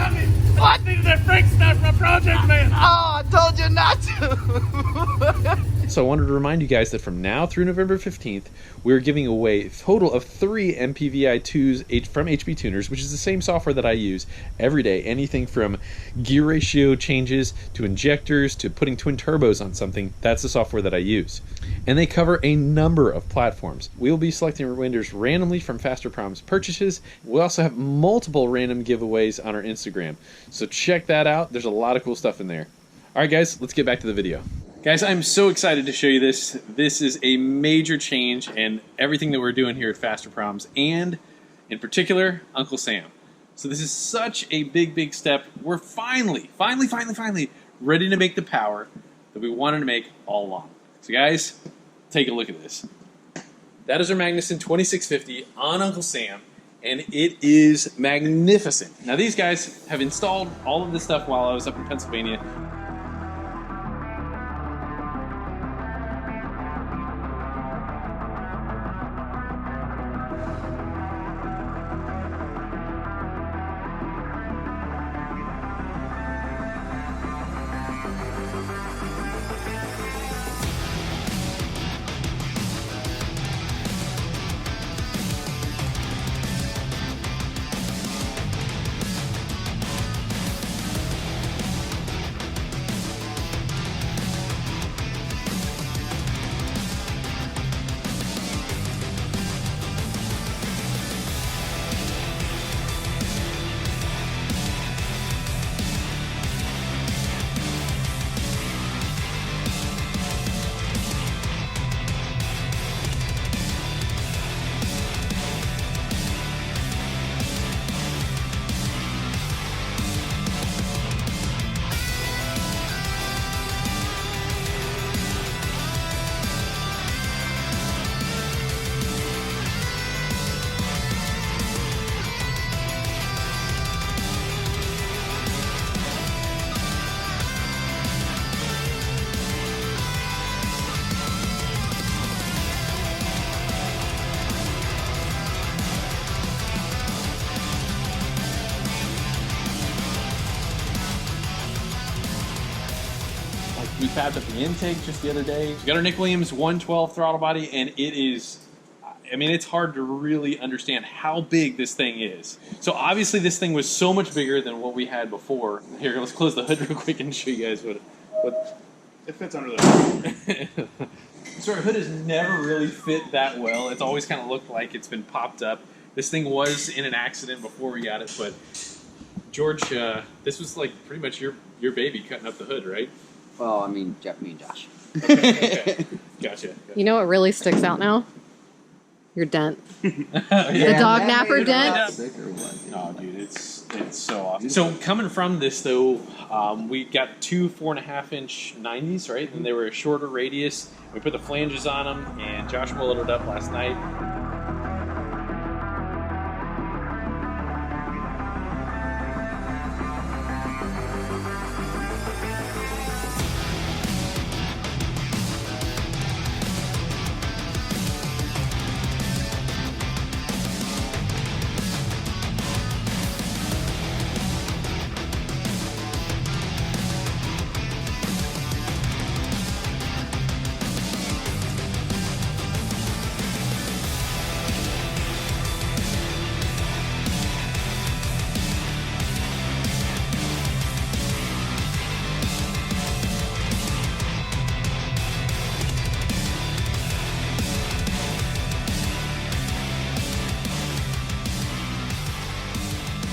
got me. What? I needed that brake snap for my project, man. Oh, I told you not to. So I wanted to remind you guys that from now through November 15th, we're giving away a total of 3 MPVI2s from HB Tuners, which is the same software that I use every day. Anything from gear ratio changes to injectors to putting twin turbos on something, that's the software that I use. And they cover a number of platforms. We'll be selecting winners randomly from Fasterproms purchases. We also have multiple random giveaways on our Instagram. So check that out. There's a lot of cool stuff in there. All right, guys, let's get back to the video. Guys, I'm so excited to show you this. This is a major change in everything that we're doing here at Fasterproms, and in particular, Uncle Sam. So this is such a big step. We're finally ready to make the power that we wanted to make all along. So guys, take a look at this. That is our Magnuson 2650 on Uncle Sam, and it is magnificent. Now these guys have installed all of this stuff while I was up in Pennsylvania. We fabbed up the intake just the other day. We got our Nick Williams 112 throttle body, and it is, I mean, it's hard to really understand how big this thing is. So obviously this thing was so much bigger than what we had before. Here, let's close the hood real quick and show you guys what It fits under the hood. So our hood has never really fit that well. It's always kind of looked like it's been popped up. This thing was in an accident before we got it, but George, this was like pretty much your baby cutting up the hood, right? Well, I mean, me and Josh. Okay. Gotcha. You know what really sticks out now? Your dent. Yeah. The dog napper dent. Oh, dude, it's so awesome. So coming from this though, we got 2 4.5-inch 90s, right? And they were a shorter radius. We put the flanges on them, and Josh welded it up last night.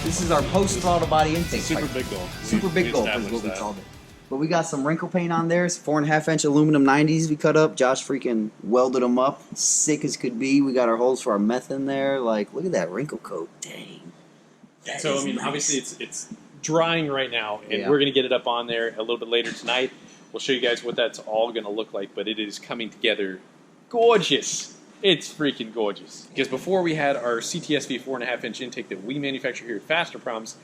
This is our post-throttle body intake. Super pipe. big gulp. Super big gulp is what we that. called it. But we got some wrinkle paint on there. It's 4.5-inch aluminum 90s we cut up. Josh freaking welded them up. Sick as could be. We got our holes for our meth in there. Like, look at that wrinkle coat. Dang. So, I mean, nice. obviously it's drying right now, and Yeah. we're going to get it up on there a little bit later tonight. We'll show you guys what that's all going to look like, but it is coming together gorgeous. It's freaking gorgeous. Because before we had our CTSV 4.5-inch intake that we manufacture here at Fasterproms,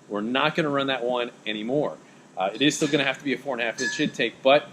we're not going to run that one anymore. It is still going to have to be a 4.5-inch intake, but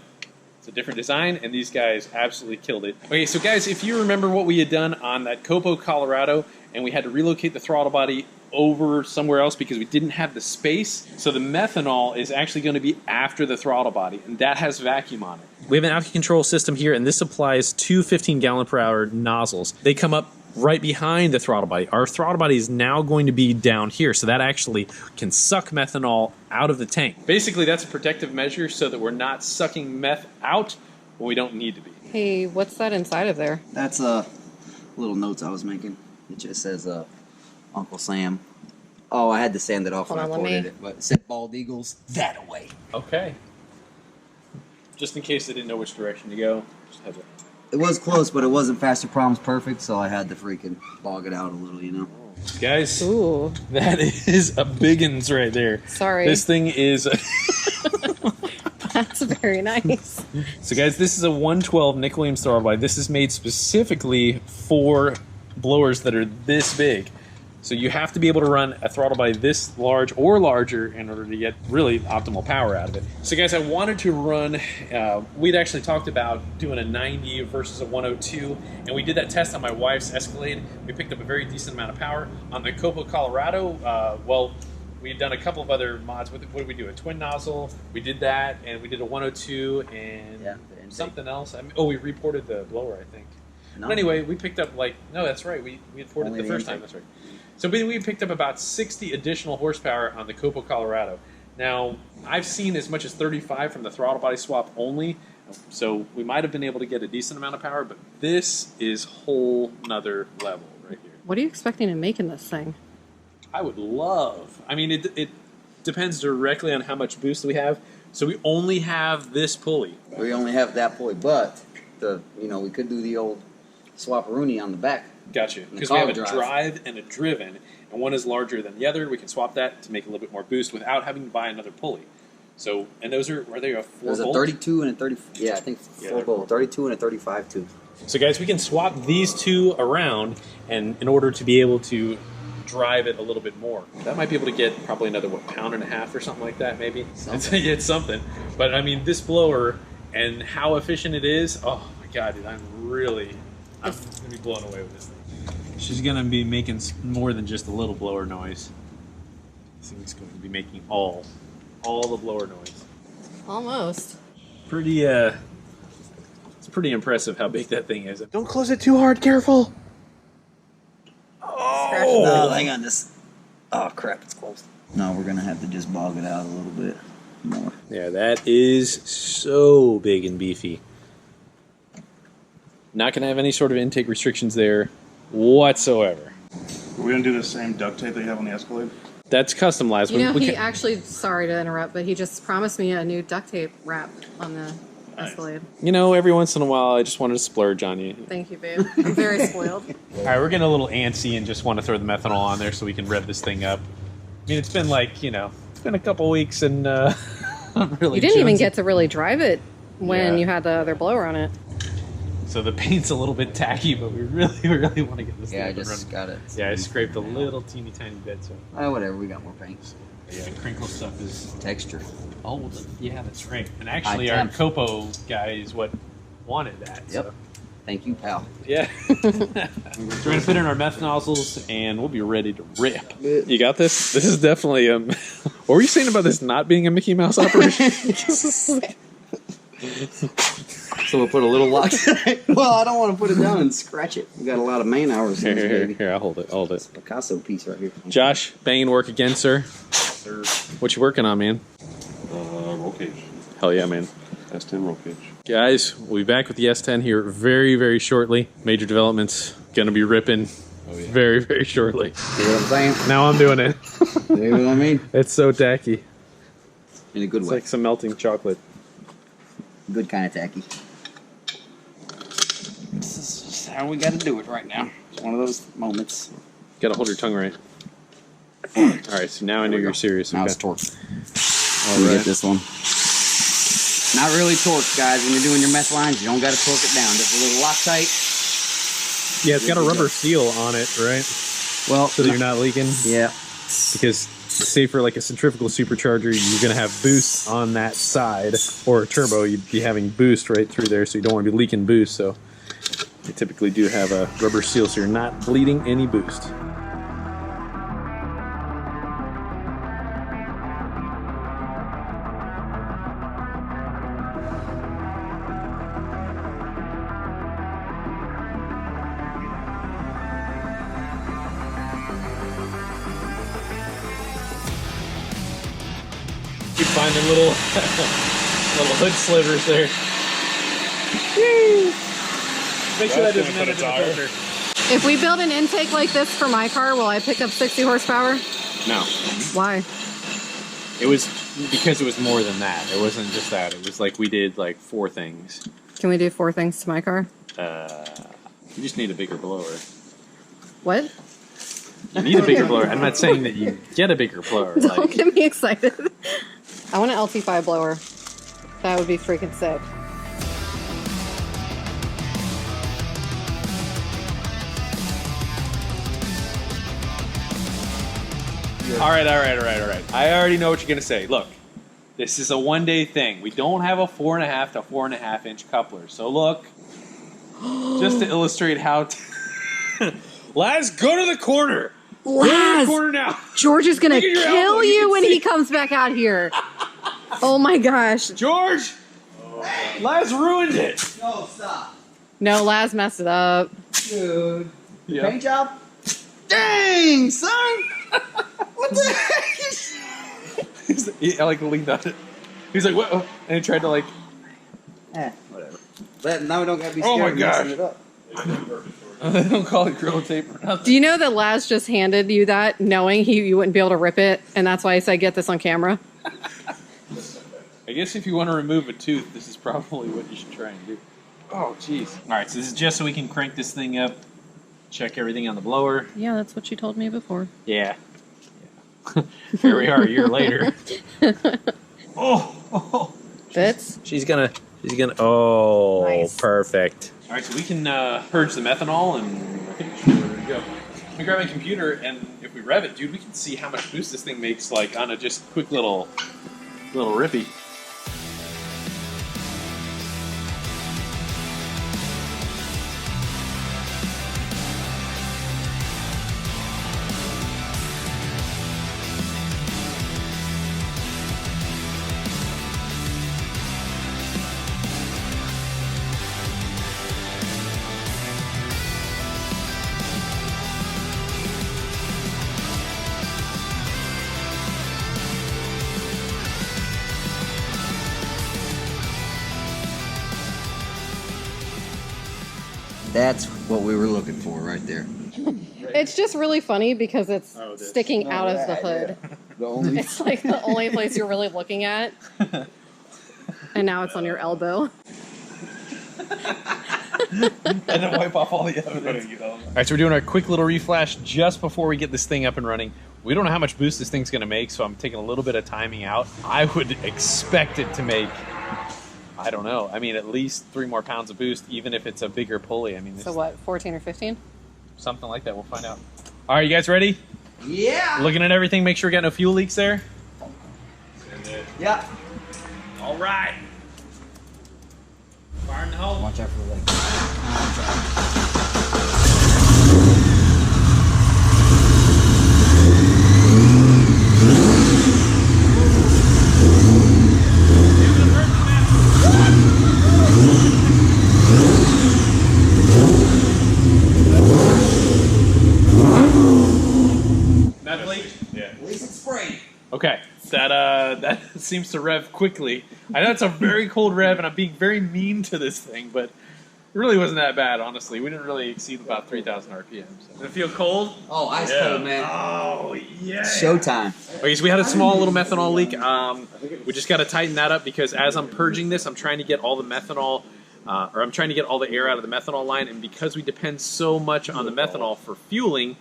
It's a different design, and these guys absolutely killed it. Okay, so guys, if you remember what we had done on that Copo, Colorado, and we had to relocate the throttle body over somewhere else because we didn't have the space, so the methanol is actually going to be after the throttle body, and that has vacuum on it. We have an out control system here, and this supplies two 15-gallon-per-hour nozzles. They come up right behind the throttle body. Our throttle body is now going to be down here, so that actually can suck methanol out of the tank. Basically, that's a protective measure so that we're not sucking meth out when we don't need to be. Hey, what's that inside of there? That's little notes I was making. It just says Uncle Sam. Oh, I had to sand it off Hold when on, I let ported me- it, but it said bald eagles that away. Okay. Just in case they didn't know which direction to go, just have it. It was close, but it wasn't Fasterproms perfect, so I had to freaking bog it out a little, you know. Guys, Ooh, that is a biggins right there. sorry. This thing is... That's very nice. So guys, this is a 112 Nick Williams throttle body. This is made specifically for blowers that are this big. So you have to be able to run a throttle body this large or larger in order to get really optimal power out of it. So guys, I wanted to run, we'd actually talked about doing a 90 versus a 102, and we did that test on my wife's Escalade. We picked up a very decent amount of power. On the Copo, Colorado, well, we had done a couple of other mods. What did we do? A twin nozzle. We did that, and we did a 102 and Yeah, the intake. something else. I mean, oh, we reported the blower, I think. No. But anyway, we picked up no, that's right. We had ported Only the the first time. intake. That's right. So we picked up about 60 additional horsepower on the Copo, Colorado. Now, I've seen as much as 35 from the throttle body swap only, so we might have been able to get a decent amount of power, but this is whole nother level right here. What are you expecting to make in this thing? I would love, I mean, it depends directly on how much boost we have, so we only have this pulley. We only have that pulley, but we could do the old swap-a-rooney on the back. Gotcha. And the Because we have a cog drive. drive and a driven, and one is larger than the other. We can swap that to make a little bit more boost without having to buy another pulley. So, and those are they a 4 There's a volt? 32 and a 30. Yeah, I think Yeah, 4 they're bolt. 32 and a 35 too. So guys, we can swap these two around, and in order to be able to drive it a little bit more. That might be able to get probably another, pound and a half or something like that, maybe. Something. It's something. But I mean, this blower and how efficient it is, oh my God, dude, I'm going to be blown away with this thing. She's going to be making more than just a little blower noise. This thing's going to be making all the blower noise. Almost. Pretty, it's pretty impressive how big that thing is. Don't close it too hard, careful! Scratch Oh, that. hang on. Oh, crap, it's closed. No, we're going to have to just bog it out a little bit more. Yeah, that is so big and beefy. Not going to have any sort of intake restrictions there whatsoever. Are we gonna do the same duct tape that you have on the Escalade? That's customized. You know, We he can- actually, sorry to interrupt, but he just promised me a new duct tape wrap on the Escalade. every once in a while, I just wanted to splurge on you. Thank you, babe. I'm very spoiled. All right, we're getting a little antsy and just want to throw the methanol on there so we can rev this thing up. I mean, it's been it's been a couple weeks and I'm really You didn't even jonesing. get to really drive it when Yeah. you had the other blower on it. So the paint's a little bit tacky, but we really want to get this Yeah, I thing up and just running. got it. Yeah, I scraped a little teeny tiny bit, so Whatever, we got more paint. yeah, the crinkle stuff is. Texture. Oh, well, yeah, that's right. And actually, High our temp. Copo guy is what wanted that. Yep. So. Thank you, pal. Yeah. So we're gonna put in our meth nozzles, and we'll be ready to rip. You got this. This is definitely what were you saying about this not being a Mickey Mouse operation? So we'll put a little lock. Well, I don't want to put it down and scratch it. We got a lot of man hours in this baby. Here, I'll hold it. Hold it. Picasso piece right here. Josh, banging work again, sir. Sir. What you working on, man? Roll cage. Hell yeah, man. S10 roll cage. Guys, we'll be back with the S10 here very, very shortly. Major developments. Gonna be ripping very, very shortly. See what I'm saying? Now I'm doing it. See what I mean? It's so tacky. In a good It's way. like some melting chocolate. Good kind of tacky. This is just how we got to do it right now. It's one of those moments. Gotta hold your tongue right. Alright, so now I know we you're go. serious. Now Okay. it's torque. All Let me right. get this one. Not really torque, guys. When you're doing your meth lines, you don't got to torque it down. Just a little Loctite. Yeah, it's got a rubber seal on it, right? Well, So that you're not leaking. Yeah. because say for like a centrifugal supercharger, you're going to have boost on that side, or a turbo, you'd be having boost right through there, so you don't want to be leaking boost. So they typically do have a rubber seal, so you're not bleeding any boost. Keep finding little little hood slivers there. Make sure that doesn't end up in the filter. If we build an intake like this for my car, will I pick up 60 horsepower? No. Why? It was because it was more than that. It wasn't just that. It was like we did like 4 things. Can we do 4 things to my car? You just need a bigger blower. What? You need a bigger blower. I'm not saying that you get a bigger blower. Don't Like, get me excited. I want an LT5 blower. That would be freaking sick. all right. I already know what you're gonna say. Look, this is a one-day thing. We don't have a 4.5 to 4.5 inch coupler. So look, just to illustrate how. Laz, go to the corner. Go to Laz, the corner now. George is gonna Look at your elbow, kill you you can when see. he comes back out here. Oh my gosh. George, Laz ruined it. No, stop. No, Laz messed it up. Dude. Yeah. Paint job? Dang, son! What the heck? He like leaned on it. He's like, what? And he tried to like. Whatever. But now we don't gotta be Oh scared my of messing gosh. it up. They don't call it Gorilla Tape or nothing. Do you know that Laz just handed you that knowing you wouldn't be able to rip it, and that's why I said get this on camera? I guess if you want to remove a tooth, this is probably what you should try and do. Oh, jeez. All right, so this is just so we can crank this thing up, check everything on the blower. Yeah, that's what you told me before. Yeah. Here we are a year later. Oh. Fits? She's gonna, oh, Nice. Perfect. All right, so we can purge the methanol, and I think we're ready to go. Let me grab my computer, and if we rev it, dude, we can see how much boost this thing makes, like on a just quick little rippy. That's what we were looking for right there. It's just really funny because it's sticking out of the hood. The only It's like the only place you're really looking at. And now it's on your elbow. And then wipe off all the evidence. All right, so we're doing our quick little reflash just before we get this thing up and running. We don't know how much boost this thing's going to make, so I'm taking a little bit of timing out. I would expect it to make, I don't know, I mean, at least 3 more pounds of boost, even if it's a bigger pulley. I mean, this, So what, 14 or 15? something like that. We'll find out. All right, you guys ready? Yeah. Looking at everything, make sure we got no fuel leaks there. Yeah. All right. Fire in the hole. Watch out for the leg. That leak? Yeah. At least it's sprayed. Okay, that seems to rev quickly. I know it's a very cold rev, and I'm being very mean to this thing, but it really wasn't that bad, honestly. We didn't really exceed about 3,000 RPM. So. Does it feel cold? Oh, ice cold, man. Oh, yeah. Showtime. Okay, so we had a small little methanol leak. We just got to tighten that up because as I'm purging this, I'm trying to get all the methanol, or I'm trying to get all the air out of the methanol line, and because we depend so much on the methanol for fueling,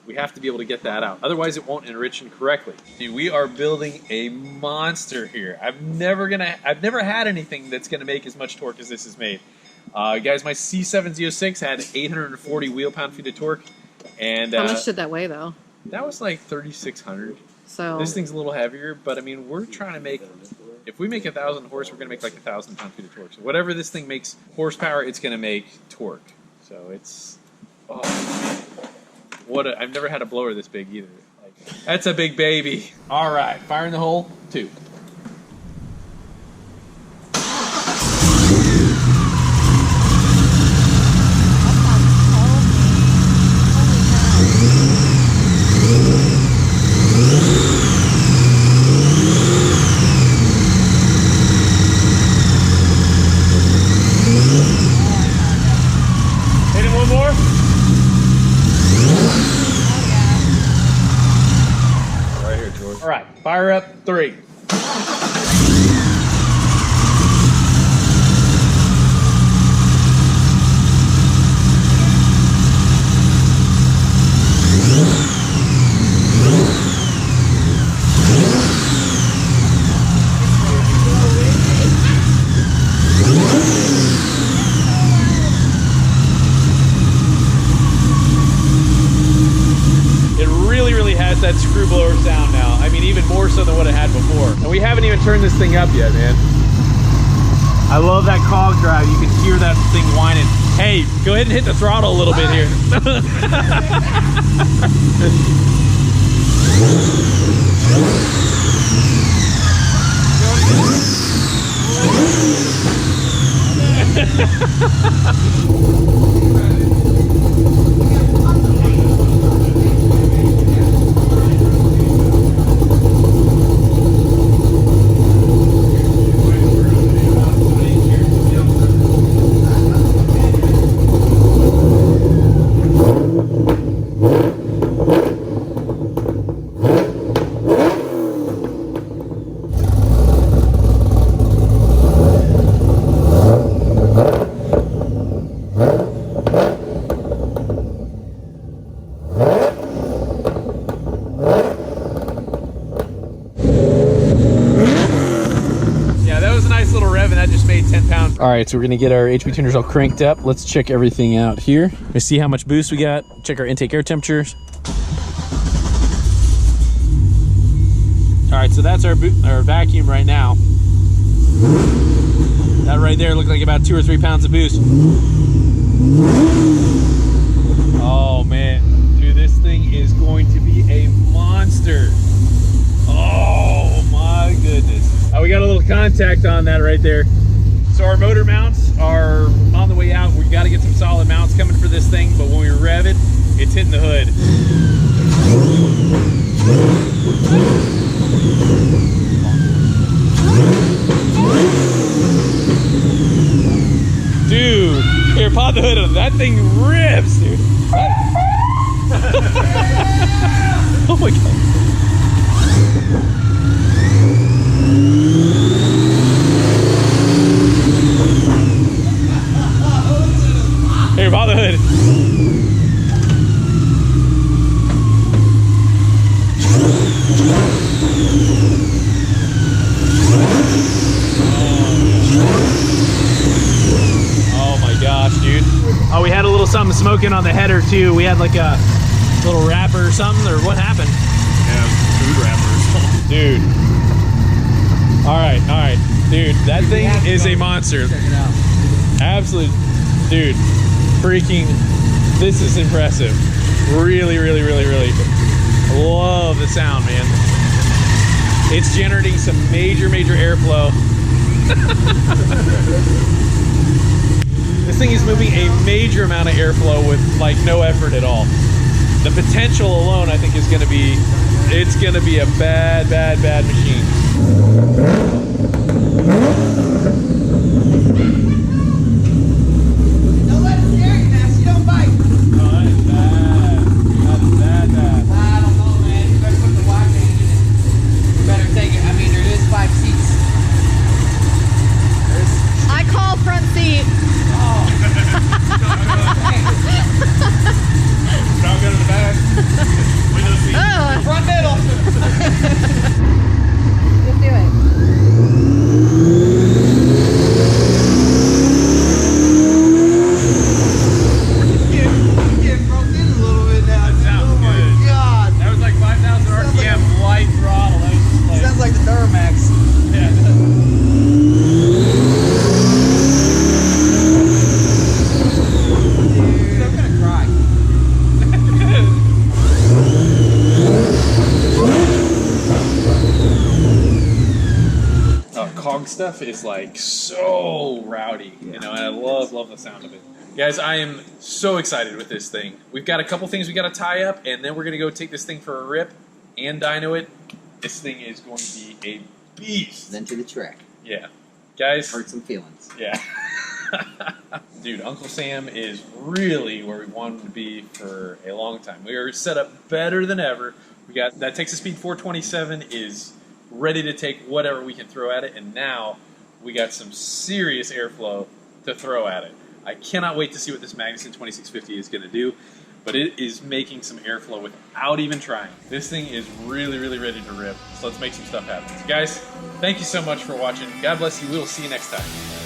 we have to be able to get that out. Otherwise, it won't enrich incorrectly. See, we are building a monster here. I've never had anything that's gonna make as much torque as this has made. Guys, my C706 had 840 wheel pound-feet of torque, and How much did that weigh, though? That was like 3,600. So This thing's a little heavier, but I mean, we're trying to make. If we make 1,000 horse, we're gonna make like 1,000 pound-feet of torque. So whatever this thing makes horsepower, it's gonna make torque. So it's. Oh, I've never had a blower this big either. Like, that's a big baby. All right, fire in the hole. 2. Hit it one more. Right here, George. All right, fire up 3. That screw blower sound now. I mean, even more so than what it had before. And we haven't even turned this thing up yet, man. I love that cog drive. You can hear that thing whining. Hey, go ahead and hit the throttle a little bit here. All right, so we're gonna get our HP tuners all cranked up. Let's check everything out here. Let's see how much boost we got. Check our intake air temperatures. All right, so that's our vacuum right now. That right there looked like about 2 or 3 pounds of boost. Oh man, dude, this thing is going to be a monster. Oh my goodness. We got a little contact on that right there. So our motor mounts are on the way out. We've got to get some solid mounts coming for this thing, but when we rev it, it's hitting the hood. Dude, here, pop the hood on. That thing rips, dude. Oh my God. Here, pop the hood. Oh my gosh, dude. Oh, we had a little something smoking on the header too. We had like a little wrapper or something, or what happened? Yeah, food wrapper or something. Dude. All right, dude. That thing is a monster. Check it out. Absolute, dude. Freaking, this is impressive. Really, really, really, really love the sound, man. It's generating some major airflow. This thing is moving a major amount of airflow with like no effort at all. The potential alone, I think, is going to be, it's going to be a bad machine. Let's do it. long stuff is like so rowdy, you know, and I love the sound of it. Guys, I am so excited with this thing. We've got a couple things we got to tie up, and then we're going to go take this thing for a rip and dyno it. This thing is going to be a beast. Then to the track. Yeah. Guys. Hurt some feelings. Yeah. Dude, Uncle Sam is really where we wanted to be for a long time. We are set up better than ever. We got that Texas Speed 427 is ready to take whatever we can throw at it, and now we got some serious airflow to throw at it. I cannot wait to see what this Magnuson 2650 is going to do, but it is making some airflow without even trying. This thing is really, really ready to rip, so let's make some stuff happen. So guys, thank you so much for watching. God bless you. We will see you next time.